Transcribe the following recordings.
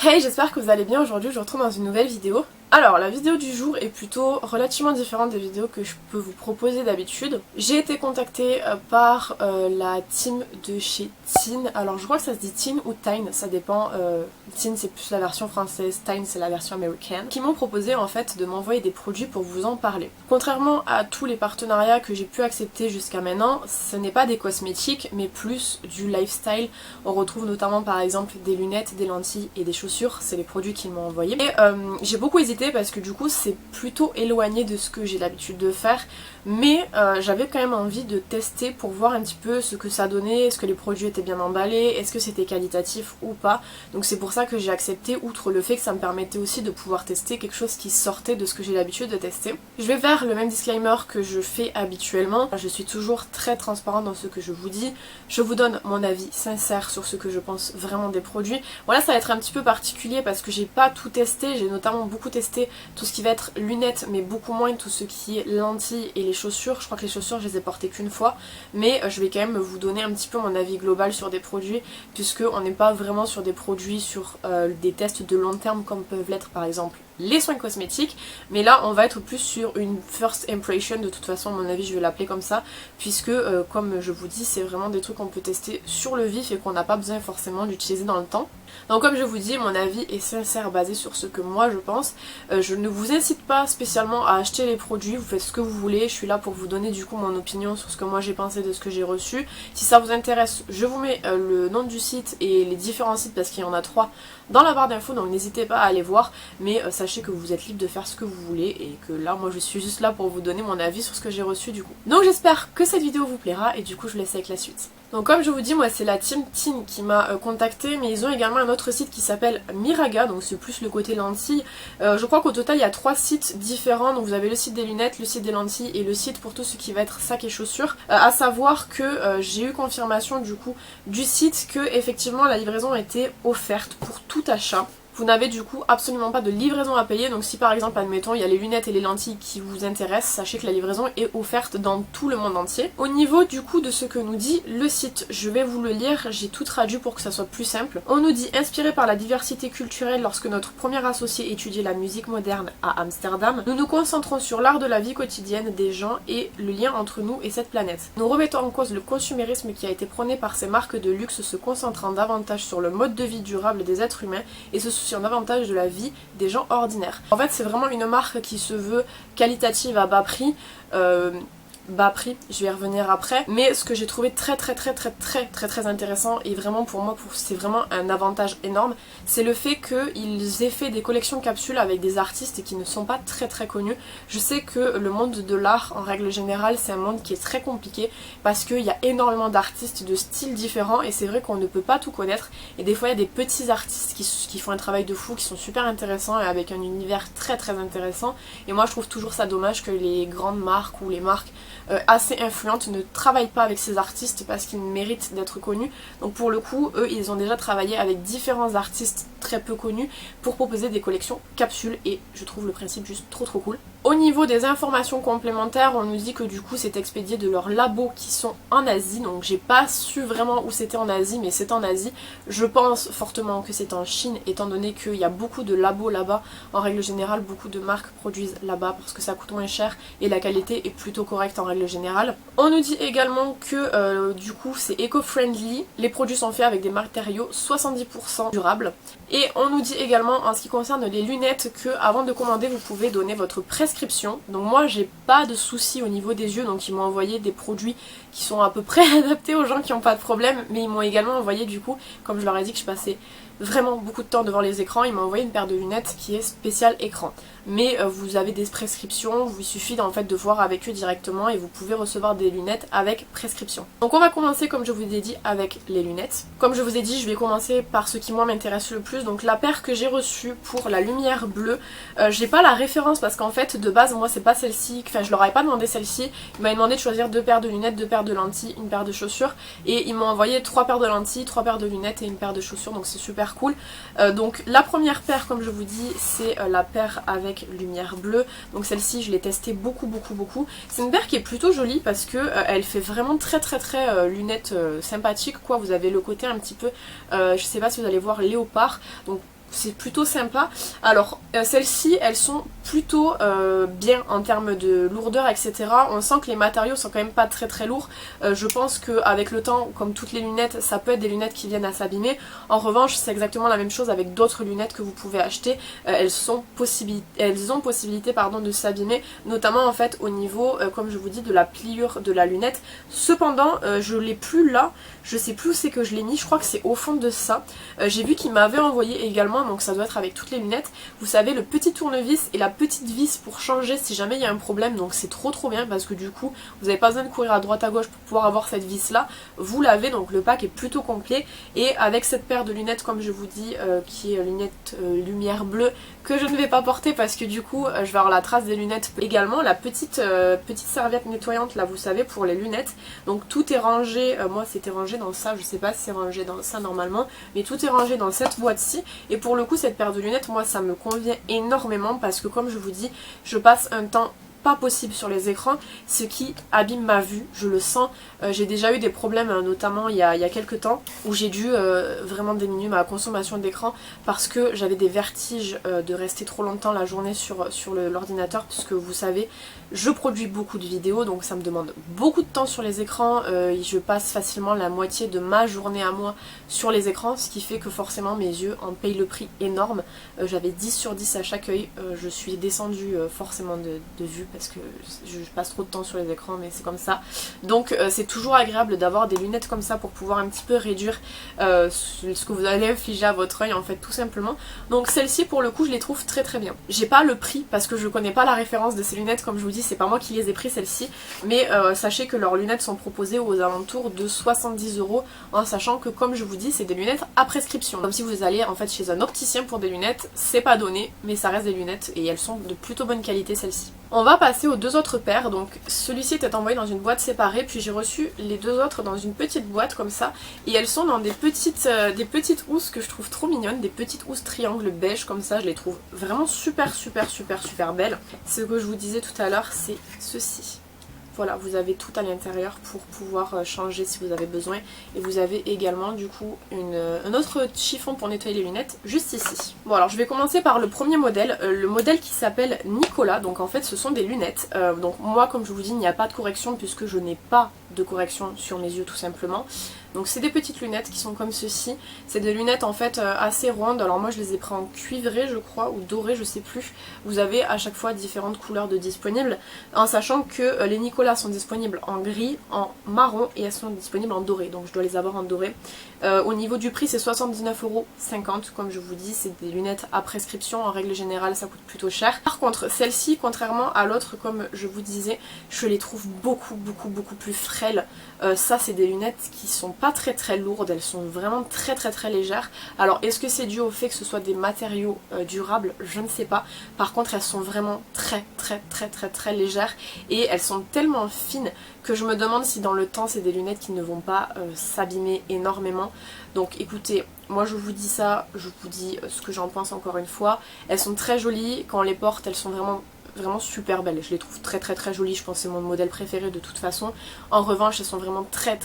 Hey, j'espère que vous allez bien. Aujourd'hui je vous retrouve dans une nouvelle vidéo. Alors la vidéo du jour est plutôt relativement différente des vidéos que je peux vous proposer d'habitude. J'ai été contactée par la team de chez Teen. Alors je crois que ça se dit Teen ou Tine, ça dépend. Teen c'est plus la version française, Tine c'est la version américaine. Qui m'ont proposé en fait de m'envoyer des produits pour vous en parler. Contrairement à tous les partenariats que j'ai pu accepter jusqu'à maintenant, ce n'est pas des cosmétiques mais plus du lifestyle. On retrouve notamment par exemple des lunettes, des lentilles et des chaussures, c'est les produits qu'ils m'ont envoyés. Et j'ai beaucoup hésité parce que du coup c'est plutôt éloigné de ce que j'ai l'habitude de faire, mais j'avais quand même envie de tester pour voir un petit peu ce que ça donnait, est-ce que les produits étaient bien emballés, est-ce que c'était qualitatif ou pas. Donc c'est pour ça que j'ai accepté, outre le fait que ça me permettait aussi de pouvoir tester quelque chose qui sortait de ce que j'ai l'habitude de tester. Je vais faire le même disclaimer que je fais habituellement, je suis toujours très transparente dans ce que je vous dis, je vous donne mon avis sincère sur ce que je pense vraiment des produits. Voilà, ça va être un petit peu particulier parce que j'ai pas tout testé, j'ai notamment beaucoup testé tout ce qui va être lunettes mais beaucoup moins tout ce qui est lentilles et les chaussures. Je crois que les chaussures je les ai portées qu'une fois, mais je vais quand même vous donner un petit peu mon avis global sur des produits, puisque on n'est pas vraiment sur des produits sur des tests de long terme comme peuvent l'être par exemple les soins cosmétiques, mais là on va être plus sur une first impression. De toute façon à mon avis je vais l'appeler comme ça, puisque comme je vous dis c'est vraiment des trucs qu'on peut tester sur le vif et qu'on n'a pas besoin forcément d'utiliser dans le temps. Donc comme je vous dis, mon avis est sincère, basé sur ce que moi je pense. Je ne vous incite pas spécialement à acheter les produits, vous faites ce que vous voulez, je suis là pour vous donner du coup mon opinion sur ce que moi j'ai pensé de ce que j'ai reçu. Si ça vous intéresse, je vous mets le nom du site et les différents sites parce qu'il y en a 3 dans la barre d'infos, donc n'hésitez pas à aller voir, mais sachez que vous êtes libre de faire ce que vous voulez et que là moi je suis juste là pour vous donner mon avis sur ce que j'ai reçu du coup. Donc j'espère que cette vidéo vous plaira et du coup je vous laisse avec la suite. Donc comme je vous dis, moi c'est la team Teen qui m'a contacté, mais ils ont également un autre site qui s'appelle Miraga, donc c'est plus le côté lentilles. Je crois qu'au total il y a 3 sites différents, donc vous avez le site des lunettes, le site des lentilles et le site pour tout ce qui va être sac et chaussures. À savoir que j'ai eu confirmation du coup du site que effectivement la livraison était offerte pour tout achat. Vous n'avez du coup absolument pas de livraison à payer, donc si par exemple admettons il y a les lunettes et les lentilles qui vous intéressent, sachez que la livraison est offerte dans tout le monde entier. Au niveau du coup de ce que nous dit le site, je vais vous le lire, j'ai tout traduit pour que ça soit plus simple. On nous dit: inspiré par la diversité culturelle lorsque notre premier associé étudiait la musique moderne à Amsterdam, nous nous concentrons sur l'art de la vie quotidienne des gens et le lien entre nous et cette planète. Nous remettons en cause le consumérisme qui a été prôné par ces marques de luxe, se concentrant davantage sur le mode de vie durable des êtres humains et se souciant davantage de la vie des gens ordinaires. En fait c'est vraiment une marque qui se veut qualitative à bas prix. Je vais y revenir après, mais ce que j'ai trouvé très intéressant et vraiment pour moi c'est vraiment un avantage énorme, c'est le fait qu'ils aient fait des collections capsules avec des artistes qui ne sont pas très connus. Je sais que le monde de l'art en règle générale c'est un monde qui est très compliqué parce qu'il y a énormément d'artistes de styles différents et c'est vrai qu'on ne peut pas tout connaître, et des fois il y a des petits artistes qui font un travail de fou, qui sont super intéressants et avec un univers très intéressant, et moi je trouve toujours ça dommage que les grandes marques ou les marques assez influentes ne travaillent pas avec ces artistes parce qu'ils méritent d'être connus. Donc pour le coup eux ils ont déjà travaillé avec différents artistes très peu connus pour proposer des collections capsules et je trouve le principe juste trop cool. Au niveau des informations complémentaires, on nous dit que du coup c'est expédié de leurs labos qui sont en Asie, donc j'ai pas su vraiment où c'était en Asie, mais c'est en Asie. Je pense fortement que c'est en Chine, étant donné qu'il y a beaucoup de labos là-bas. En règle générale, beaucoup de marques produisent là-bas parce que ça coûte moins cher et la qualité est plutôt correcte en règle générale. On nous dit également que du coup c'est éco-friendly, les produits sont faits avec des matériaux 70% durables. Et on nous dit également en ce qui concerne les lunettes que avant de commander vous pouvez donner votre prescription. Donc moi j'ai pas de soucis au niveau des yeux, donc ils m'ont envoyé des produits qui sont à peu près adaptés aux gens qui n'ont pas de problème, mais ils m'ont également envoyé du coup, comme je leur ai dit que je passais vraiment beaucoup de temps devant les écrans, ils m'ont envoyé une paire de lunettes qui est spéciale écran. Mais vous avez des prescriptions, il suffit en fait de voir avec eux directement et vous pouvez recevoir des lunettes avec prescription. Donc on va commencer comme je vous ai dit avec les lunettes. Comme je vous ai dit, je vais commencer par ce qui moi m'intéresse le plus, donc la paire que j'ai reçue pour la lumière bleue. J'ai pas la référence parce qu'en fait de base moi c'est pas celle-ci, enfin je leur avais pas demandé celle-ci, ils m'avaient demandé de choisir 2 paires de lunettes, 2 paires de lentilles, une paire de chaussures, et ils m'ont envoyé 3 paires de lentilles, 3 paires de lunettes et une paire de chaussures, donc c'est super cool. Donc la première paire comme je vous dis c'est la paire avec lumière bleue, donc celle-ci je l'ai testée beaucoup. C'est une paire qui est plutôt jolie parce que elle fait vraiment très lunettes sympathiques quoi. Vous avez le côté un petit peu, je sais pas si vous allez voir, léopard, donc c'est plutôt sympa. Alors celles-ci elles sont plutôt bien en termes de lourdeur etc. On sent que les matériaux sont quand même pas très très lourds. Je pense qu'avec le temps, comme toutes les lunettes, ça peut être des lunettes qui viennent à s'abîmer. En revanche c'est exactement la même chose avec d'autres lunettes que vous pouvez acheter. Elles ont possibilité pardon, de s'abîmer, notamment en fait au niveau comme je vous dis de la pliure de la lunette. Cependant je l'ai plus là, je sais plus où c'est que je l'ai mis, je crois que c'est au fond de ça. J'ai vu qu'il m'avait envoyé également, donc ça doit être avec toutes les lunettes, vous savez le petit tournevis et la petite vis pour changer si jamais il y a un problème, donc c'est trop bien parce que du coup vous n'avez pas besoin de courir à droite à gauche pour pouvoir avoir cette vis là, vous l'avez, donc le pack est plutôt complet. Et avec cette paire de lunettes comme je vous dis qui est lunettes lumière bleue que je ne vais pas porter parce que du coup je vais avoir la trace des lunettes. Également la petite serviette nettoyante là vous savez pour les lunettes, donc tout est rangé, moi c'était rangé dans ça, je sais pas si c'est rangé dans ça normalement, mais tout est rangé dans cette boîte-ci. Et pour le coup cette paire de lunettes moi ça me convient énormément parce que comme je vous dis je passe un temps pas possible sur les écrans, ce qui abîme ma vue, je le sens. J'ai déjà eu des problèmes notamment il y a quelques temps où j'ai dû vraiment diminuer ma consommation d'écran parce que j'avais des vertiges de rester trop longtemps la journée sur l'ordinateur, puisque vous savez je produis beaucoup de vidéos donc ça me demande beaucoup de temps sur les écrans. Je passe facilement la moitié de ma journée à moi sur les écrans, ce qui fait que forcément mes yeux en payent le prix énorme. J'avais 10 sur 10 à chaque œil, je suis descendue forcément de vue parce que je passe trop de temps sur les écrans, mais c'est comme ça. Donc c'est toujours agréable d'avoir des lunettes comme ça pour pouvoir un petit peu réduire ce que vous allez infliger à votre œil en fait tout simplement. Donc celles-ci pour le coup je les trouve très bien. J'ai pas le prix parce que je connais pas la référence de ces lunettes, comme je vous dis c'est pas moi qui les ai pris celles-ci, mais sachez que leurs lunettes sont proposées aux alentours de 70 €, en sachant que comme je vous dis c'est des lunettes à prescription. Comme si vous allez en fait chez un opticien pour des lunettes, c'est pas donné mais ça reste des lunettes et elles sont de plutôt bonne qualité celles-ci. On va passer aux deux autres paires, donc celui-ci était envoyé dans une boîte séparée, puis j'ai reçu les deux autres dans une petite boîte comme ça, et elles sont dans des petites housses que je trouve trop mignonnes, des petites housses triangles beige comme ça, je les trouve vraiment super belles. Ce que je vous disais tout à l'heure c'est ceci. Voilà, vous avez tout à l'intérieur pour pouvoir changer si vous avez besoin. Et vous avez également du coup un autre chiffon pour nettoyer les lunettes juste ici. Bon alors je vais commencer par le premier modèle, le modèle qui s'appelle Nicolas. Donc en fait ce sont des lunettes. Donc moi comme je vous dis il n'y a pas de correction puisque je n'ai pas de correction sur mes yeux tout simplement. Donc c'est des petites lunettes qui sont comme ceci. C'est des lunettes en fait assez rondes. Alors moi je les ai pris en cuivré je crois ou doré je sais plus. Vous avez à chaque fois différentes couleurs de disponibles. En sachant que les Nicolas sont disponibles en gris, en marron et elles sont disponibles en doré. Donc je dois les avoir en doré. Au niveau du prix c'est 79,50 € comme je vous dis. C'est des lunettes à prescription. En règle générale ça coûte plutôt cher. Par contre celle-ci contrairement à l'autre comme je vous disais je les trouve beaucoup plus frêles. Ça c'est des lunettes qui sont pas très lourdes, elles sont vraiment très légères. Alors est-ce que c'est dû au fait que ce soit des matériaux durables? Je ne sais pas. Par contre elles sont vraiment très légères et elles sont tellement fines que je me demande si dans le temps c'est des lunettes qui ne vont pas s'abîmer énormément. Donc écoutez, moi je vous dis ça, je vous dis ce que j'en pense encore une fois. Elles sont très jolies, quand on les porte elles sont vraiment super belles, je les trouve très jolies, je pense que c'est mon modèle préféré de toute façon. En revanche elles sont vraiment très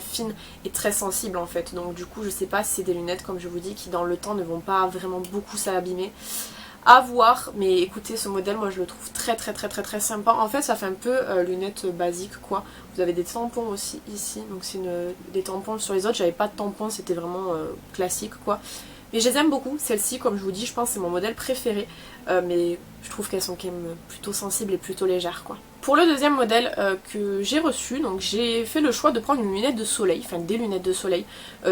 fines et très sensibles en fait, donc du coup je sais pas si c'est des lunettes comme je vous dis qui dans le temps ne vont pas vraiment beaucoup s'abîmer. À voir, mais écoutez ce modèle moi je le trouve très sympa. En fait ça fait un peu lunettes basiques quoi. Vous avez des tampons aussi ici, donc c'est des tampons sur les autres, j'avais pas de tampons, c'était vraiment classique quoi. Mais je les aime beaucoup, celles-ci comme je vous dis je pense que c'est mon modèle préféré, mais je trouve qu'elles sont quand même plutôt sensibles et plutôt légères quoi. Pour le deuxième modèle que j'ai reçu, donc j'ai fait le choix de prendre une lunette de soleil, enfin des lunettes de soleil,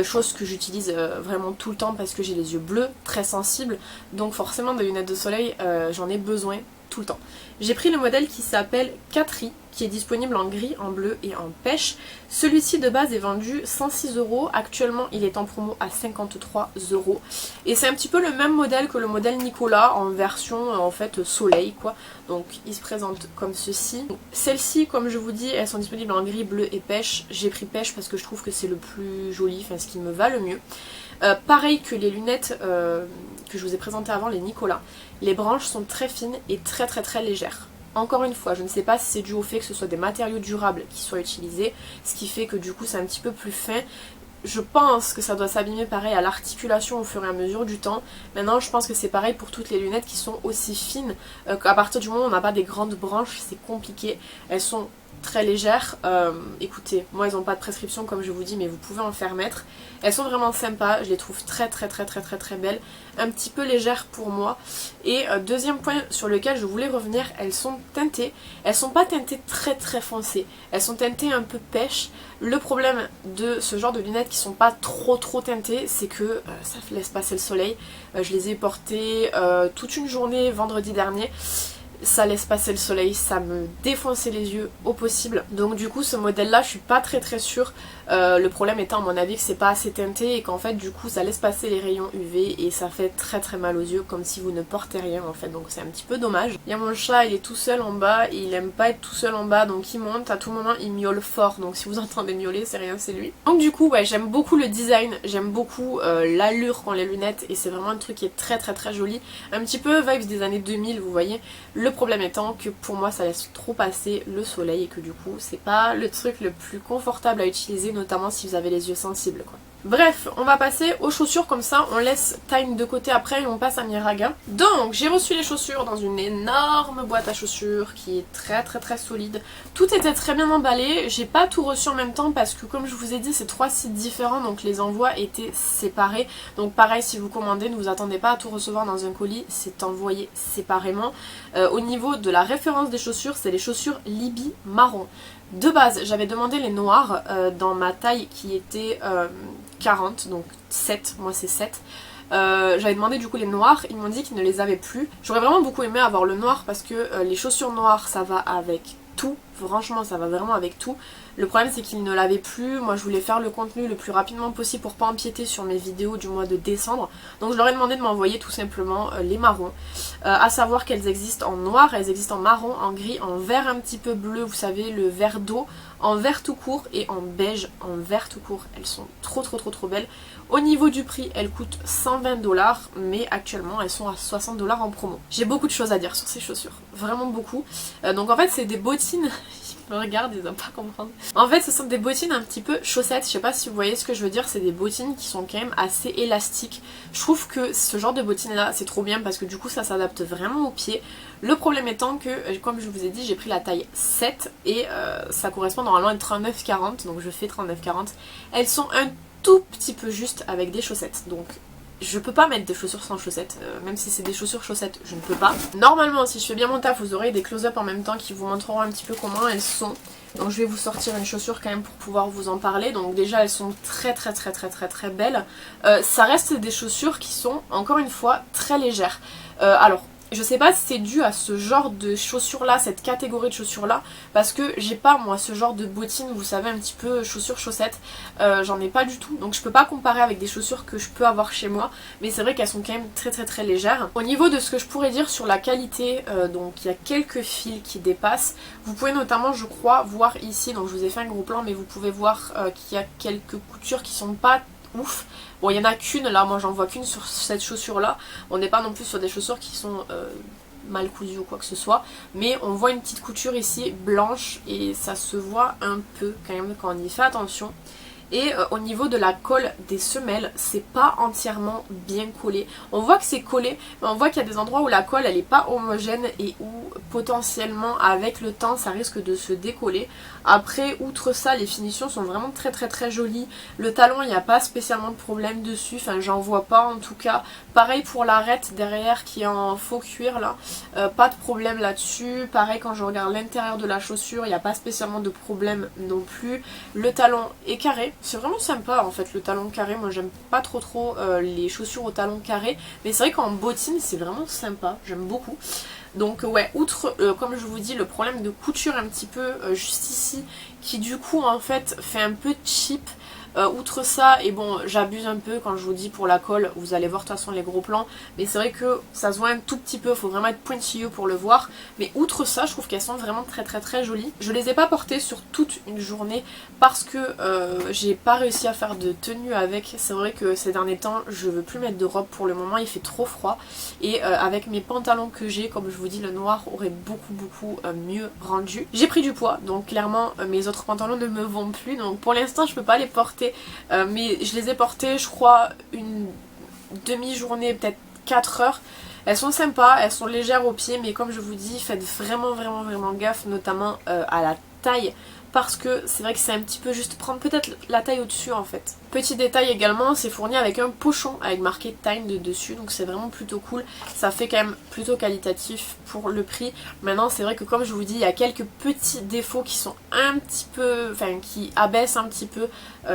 chose que j'utilise vraiment tout le temps parce que j'ai les yeux bleus, très sensibles, donc forcément des lunettes de soleil j'en ai besoin tout le temps. J'ai pris le modèle qui s'appelle Catri, qui est disponible en gris, en bleu et en pêche. Celui-ci de base est vendu 106 €, actuellement il est en promo à 53 €. Et c'est un petit peu le même modèle que le modèle Nicolas en version en fait soleil quoi. Donc il se présente comme ceci. Celles-ci comme je vous dis elles sont disponibles en gris, bleu et pêche. J'ai pris pêche parce que je trouve que c'est le plus joli, enfin ce qui me va le mieux. Pareil que les lunettes que je vous ai présentées avant, les Nicolas, les branches sont très fines et très légères. Encore une fois, je ne sais pas si c'est dû au fait que ce soit des matériaux durables qui soient utilisés, ce qui fait que du coup c'est un petit peu plus fin. je pense que ça doit s'abîmer pareil à l'articulation au fur et à mesure du temps. Maintenant je pense que c'est pareil pour toutes les lunettes qui sont aussi fines. À partir du moment où on n'a pas des grandes branches, c'est compliqué. Elles sont très légères. Écoutez, moi elles n'ont pas de prescription comme je vous dis, mais vous pouvez en faire mettre. Elles sont vraiment sympas, je les trouve très belles, un petit peu légères pour moi. Et deuxième point sur lequel je voulais revenir, elles sont teintées. Elles sont pas teintées très foncées, elles sont teintées un peu pêche. Le problème de ce genre de lunettes qui sont pas trop teintées, c'est que ça laisse passer le soleil. Je les ai portées toute une journée vendredi dernier. Ça laisse passer le soleil, ça me défonçait les yeux au possible. Donc du coup ce modèle là je suis pas très sûre. Le problème étant à mon avis que c'est pas assez teinté et qu'en fait du coup ça laisse passer les rayons UV et ça fait très mal aux yeux comme si vous ne portez rien en fait, donc c'est un petit peu dommage. Il y a mon chat, il est tout seul en bas et il aime pas être tout seul en bas, donc il monte, à tout moment il miaule fort, donc si vous entendez miauler c'est rien, c'est lui. Donc du coup ouais, j'aime beaucoup le design, j'aime beaucoup l'allure qu'ont les lunettes et c'est vraiment un truc qui est très joli, un petit peu vibes des années 2000 vous voyez. Le problème étant que pour moi ça laisse trop passer le soleil et que du coup c'est pas le truc le plus confortable à utiliser, notamment si vous avez les yeux sensibles quoi. Bref, on va passer aux chaussures, comme ça on laisse Time de côté après et on passe à Miraga. Donc j'ai reçu les chaussures dans une énorme boîte à chaussures qui est très solide. Tout était très bien emballé, j'ai pas tout reçu en même temps parce que comme je vous ai dit c'est 3 sites différents donc les envois étaient séparés. Donc pareil, si vous commandez, ne vous attendez pas à tout recevoir dans un colis, c'est envoyé séparément. Au niveau de la référence des chaussures, c'est les chaussures Libby marron. De base, j'avais demandé les noirs dans ma taille qui était 40, donc 7, moi c'est 7. J'avais demandé du coup les noirs, ils m'ont dit qu'ils ne les avaient plus. J'aurais vraiment beaucoup aimé avoir le noir parce que les chaussures noires ça va avec tout, franchement ça va vraiment avec tout. Le problème c'est qu'ils ne l'avaient plus, moi je voulais faire le contenu le plus rapidement possible pour pas empiéter sur mes vidéos du mois de décembre. Donc je leur ai demandé de m'envoyer tout simplement les marrons. À savoir qu'elles existent en noir, elles existent en marron, en gris, en vert un petit peu bleu, vous savez le vert d'eau, en vert tout court et en beige en vert tout court. Elles sont trop belles. Au niveau du prix, elles coûtent 120 $, mais actuellement elles sont à 60 $ en promo. J'ai beaucoup de choses à dire sur ces chaussures, vraiment beaucoup. Donc en fait c'est des bottines, ils me regardent, ils doivent pas comprendre. En fait ce sont des bottines un petit peu chaussettes, je sais pas si vous voyez ce que je veux dire, c'est des bottines qui sont quand même assez élastiques. Je trouve que ce genre de bottines là c'est trop bien parce que du coup ça s'adapte vraiment aux pieds. Le problème étant que, comme je vous ai dit, j'ai pris la taille 7 et ça correspond normalement à une 39-40, donc je fais 39-40. Elles sont un tout petit peu juste avec des chaussettes, donc je peux pas mettre des chaussures sans chaussettes, même si c'est des chaussures chaussettes, je ne peux pas. Normalement, si je fais bien mon taf, vous aurez des close-up en même temps qui vous montreront un petit peu comment elles sont. Donc je vais vous sortir une chaussure quand même pour pouvoir vous en parler. Donc déjà elles sont très belles. Ça reste des chaussures qui sont, encore une fois, très légères. Alors, je sais pas si c'est dû à ce genre de chaussures là, cette catégorie de chaussures là, parce que j'ai pas moi ce genre de bottines, vous savez, un petit peu chaussures chaussettes, j'en ai pas du tout, donc je peux pas comparer avec des chaussures que je peux avoir chez moi, mais c'est vrai qu'elles sont quand même très légères. Au niveau de ce que je pourrais dire sur la qualité, donc il y a quelques fils qui dépassent, vous pouvez notamment je crois voir ici, donc je vous ai fait un gros plan, mais vous pouvez voir qu'il y a quelques coutures qui sont pas ouf. Bon, il y en a qu'une là, moi j'en vois qu'une sur cette chaussure là. On n'est pas non plus sur des chaussures qui sont mal cousues ou quoi que ce soit. Mais on voit une petite couture ici blanche et ça se voit un peu quand même quand on y fait attention. Et au niveau de la colle des semelles, c'est pas entièrement bien collé. On voit que c'est collé, mais on voit qu'il y a des endroits où la colle elle est pas homogène et où potentiellement avec le temps ça risque de se décoller. Après, outre ça, les finitions sont vraiment très jolies. Le talon, il n'y a pas spécialement de problème dessus, enfin j'en vois pas en tout cas. Pareil pour l'arête derrière qui est en faux cuir là, pas de problème là-dessus. Pareil quand je regarde l'intérieur de la chaussure, il n'y a pas spécialement de problème non plus. Le talon est carré. C'est vraiment sympa en fait le talon carré, moi j'aime pas trop les chaussures au talon carré, mais c'est vrai qu'en bottine c'est vraiment sympa, j'aime beaucoup. Donc ouais, outre comme je vous dis le problème de couture un petit peu juste ici, qui du coup en fait fait un peu cheap. Outre ça, et bon j'abuse un peu quand je vous dis pour la colle, vous allez voir de toute façon les gros plans, mais c'est vrai que ça se voit un tout petit peu, faut vraiment être pointilleux pour le voir, mais outre ça je trouve qu'elles sont vraiment très jolies. Je les ai pas portées sur toute une journée parce que j'ai pas réussi à faire de tenue avec, c'est vrai que ces derniers temps je veux plus mettre de robe pour le moment, il fait trop froid, et avec mes pantalons que j'ai, comme je vous dis le noir aurait beaucoup mieux rendu. J'ai pris du poids, donc clairement mes autres pantalons ne me vont plus, donc pour l'instant je peux pas les porter montrer, mais je les ai portées je crois une demi-journée, peut-être 4 heures. Elles sont sympas, elles sont légères aux pieds, mais comme je vous dis, faites vraiment gaffe, notamment à la taille, parce que c'est vrai que c'est un petit peu juste prendre peut-être la taille au-dessus en fait. Petit détail également, c'est fourni avec un pochon avec marqué Time de dessus, donc c'est vraiment plutôt cool. Ça fait quand même plutôt qualitatif pour le prix. Maintenant c'est vrai que comme je vous dis, il y a quelques petits défauts qui sont un petit peu, enfin qui abaissent un petit peu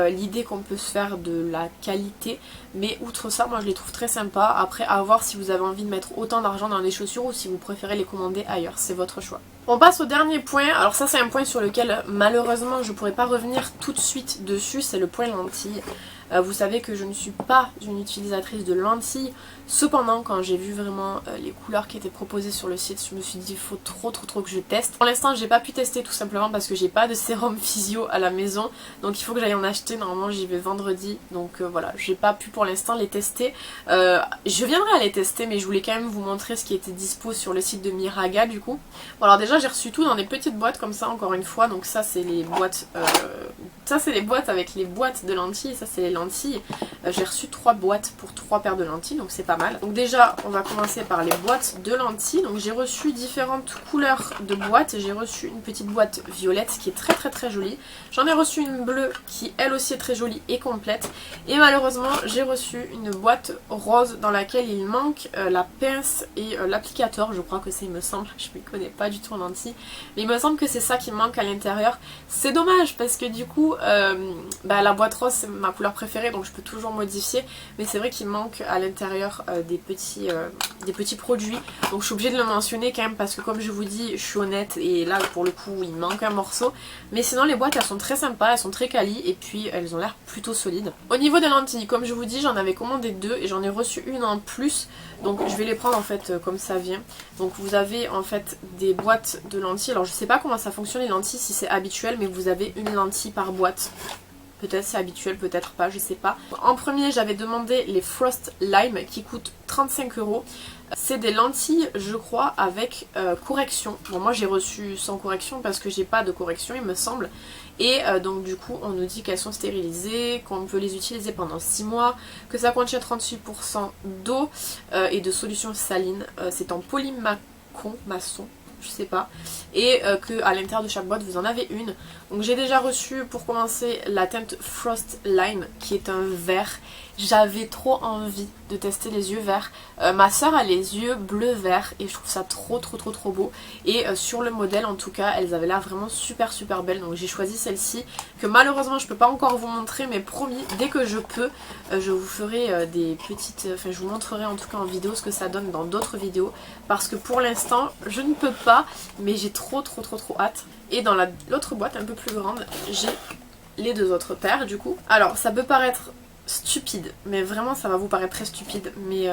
l'idée qu'on peut se faire de la qualité. Mais outre ça, moi je les trouve très sympas. Après à voir si vous avez envie de mettre autant d'argent dans les chaussures ou si vous préférez les commander ailleurs, c'est votre choix. On passe au dernier point, alors ça c'est un point sur lequel malheureusement je pourrais pas revenir tout de suite dessus, c'est le point lentilles. Vous savez que je ne suis pas une utilisatrice de lentilles, cependant quand j'ai vu vraiment les couleurs qui étaient proposées sur le site, je me suis dit il faut trop que je teste. Pour l'instant j'ai pas pu tester tout simplement parce que j'ai pas de sérum physio à la maison, donc il faut que j'aille en acheter, normalement j'y vais vendredi, donc voilà, j'ai pas pu pour l'instant les tester. Je viendrai à les tester mais je voulais quand même vous montrer ce qui était dispo sur le site de Miraga du coup. Bon alors déjà j'ai reçu tout dans des petites boîtes comme ça encore une fois, donc ça c'est les boîtes, ça c'est les boîtes avec les boîtes de lentilles, ça c'est les lentilles. J'ai reçu 3 boîtes pour 3 paires de lentilles, donc c'est pas mal. Donc déjà on va commencer par les boîtes de lentilles. Donc j'ai reçu différentes couleurs de boîtes. J'ai reçu une petite boîte violette qui est très jolie. J'en ai reçu une bleue qui elle aussi est très jolie et complète. Et malheureusement j'ai reçu une boîte rose dans laquelle il manque la pince et l'applicateur. Je crois que c'est, il me semble, je ne m'y connais pas du tout en lentilles, mais il me semble que c'est ça qui manque à l'intérieur. C'est dommage parce que du coup la boîte rose c'est ma couleur préférée, donc je peux toujours modifier, mais c'est vrai qu'il manque à l'intérieur des petits produits, donc je suis obligée de le mentionner quand même parce que comme je vous dis je suis honnête et là pour le coup il manque un morceau, mais sinon les boîtes elles sont très sympas, elles sont très quali et puis elles ont l'air plutôt solides. Au niveau des lentilles, comme je vous dis j'en avais commandé 2 et j'en ai reçu une en plus, donc je vais les prendre en fait comme ça vient. Donc vous avez en fait des boîtes de lentilles, alors je sais pas comment ça fonctionne les lentilles, si c'est habituel, mais vous avez une lentille par boîte. Peut-être c'est habituel, peut-être pas, je sais pas. En premier, j'avais demandé les Frost Lime qui coûtent 35 €. C'est des lentilles, je crois, avec correction. Bon, moi j'ai reçu sans correction parce que j'ai pas de correction, il me semble. Et donc du coup, on nous dit qu'elles sont stérilisées, qu'on peut les utiliser pendant 6 mois, que ça contient 38% d'eau et de solution saline. C'est en maçon, je sais pas, et que à l'intérieur de chaque boîte vous en avez une. Donc j'ai déjà reçu pour commencer la teinte Frost Lime qui est un vert. J'avais trop envie de tester les yeux verts. Ma soeur a les yeux bleu-vert et je trouve ça trop beau. Et sur le modèle en tout cas, elles avaient l'air vraiment super belles. Donc j'ai choisi celle-ci que malheureusement je peux pas encore vous montrer, mais promis, dès que je peux, je vous ferai des petites... Enfin je vous montrerai en tout cas en vidéo ce que ça donne dans d'autres vidéos. Parce que pour l'instant, je ne peux pas, mais j'ai trop hâte. Et dans l'autre boîte un peu plus grande, j'ai les 2 autres paires du coup. Alors ça peut paraître stupide, mais vraiment ça va vous paraître très stupide, mais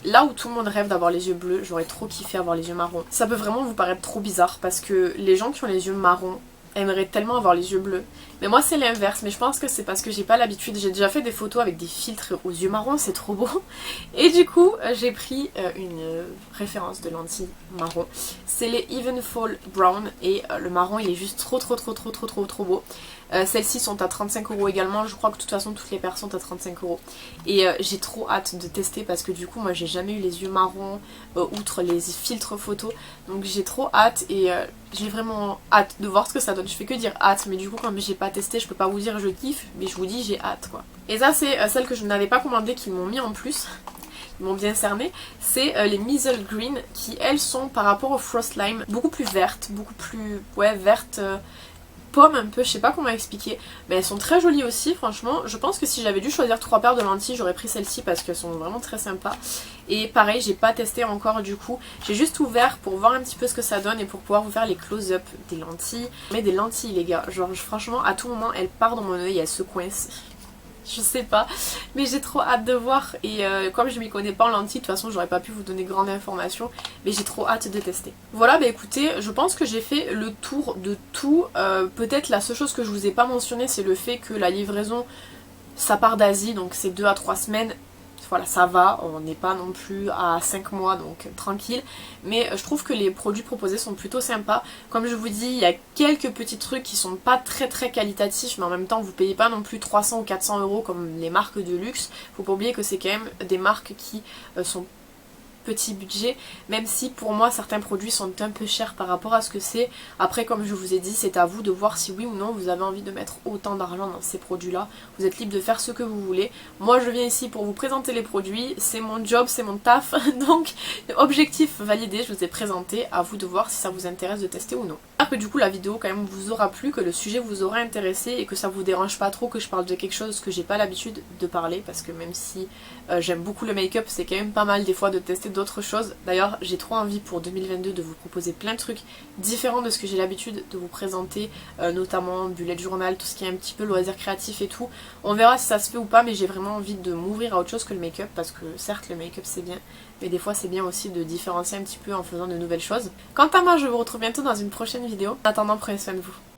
là où tout le monde rêve d'avoir les yeux bleus, j'aurais trop kiffé avoir les yeux marrons. Ça peut vraiment vous paraître trop bizarre parce que les gens qui ont les yeux marrons aimeraient tellement avoir les yeux bleus. Mais moi c'est l'inverse, mais je pense que c'est parce que j'ai pas l'habitude. J'ai déjà fait des photos avec des filtres aux yeux marrons, c'est trop beau. Et du coup j'ai pris une référence de lentilles marron. C'est les Evenfall Brown et le marron il est juste trop beau. Celles-ci sont à 35 € également, je crois que de toute façon toutes les paires sont à 35 €. Et j'ai trop hâte de tester parce que du coup moi j'ai jamais eu les yeux marrons outre les filtres photos. Donc j'ai trop hâte et j'ai vraiment hâte de voir ce que ça donne. Je fais que dire hâte, mais du coup comme j'ai pas testé je peux pas vous dire je kiffe, mais je vous dis j'ai hâte quoi. Et ça c'est celle que je n'avais pas commandée qu'ils m'ont mis en plus. Ils m'ont bien cerné, c'est les Measle Green qui elles sont par rapport au Frost Lime beaucoup plus vertes, beaucoup plus vertes, pomme un peu, je sais pas comment expliquer, mais elles sont très jolies aussi franchement. Je pense que si j'avais dû choisir 3 paires de lentilles j'aurais pris celle-ci parce qu'elles sont vraiment très sympas. Et pareil j'ai pas testé encore du coup, j'ai juste ouvert pour voir un petit peu ce que ça donne et pour pouvoir vous faire les close-up des lentilles. Mais des lentilles les gars, genre franchement à tout moment elles partent dans mon œil, elles se coincent. Je sais pas, mais j'ai trop hâte de voir et comme je m'y connais pas en lentilles, de toute façon j'aurais pas pu vous donner grande information, mais j'ai trop hâte de tester. Voilà, bah écoutez, je pense que j'ai fait le tour de tout. Peut-être la seule chose que je vous ai pas mentionné c'est le fait que la livraison ça part d'Asie, donc c'est 2 à 3 semaines. voilà, ça va, on n'est pas non plus à 5 mois donc tranquille, mais je trouve que les produits proposés sont plutôt sympas. Comme je vous dis, il y a quelques petits trucs qui sont pas très qualitatifs, mais en même temps vous payez pas non plus 300 ou 400 euros comme les marques de luxe. Faut pas oublier que c'est quand même des marques qui sont petit budget, même si pour moi certains produits sont un peu chers par rapport à ce que c'est. Après, comme je vous ai dit, c'est à vous de voir si oui ou non vous avez envie de mettre autant d'argent dans ces produits là. Vous êtes libre de faire ce que vous voulez. Moi je viens ici pour vous présenter les produits, c'est mon job, c'est mon taf, donc objectif validé, je vous ai présenté, à vous de voir si ça vous intéresse de tester ou non. J'espère que du coup la vidéo quand même vous aura plu, que le sujet vous aura intéressé et que ça vous dérange pas trop que je parle de quelque chose que j'ai pas l'habitude de parler, parce que même si j'aime beaucoup le make-up, c'est quand même pas mal des fois de tester d'autres choses. D'ailleurs j'ai trop envie pour 2022 de vous proposer plein de trucs différents de ce que j'ai l'habitude de vous présenter, notamment bullet journal, tout ce qui est un petit peu loisir créatif et tout. On verra si ça se fait ou pas, mais j'ai vraiment envie de m'ouvrir à autre chose que le make-up, parce que certes le make-up c'est bien, mais des fois c'est bien aussi de différencier un petit peu en faisant de nouvelles choses. Quant à moi, je vous retrouve bientôt dans une prochaine vidéo. En attendant, prenez soin de vous.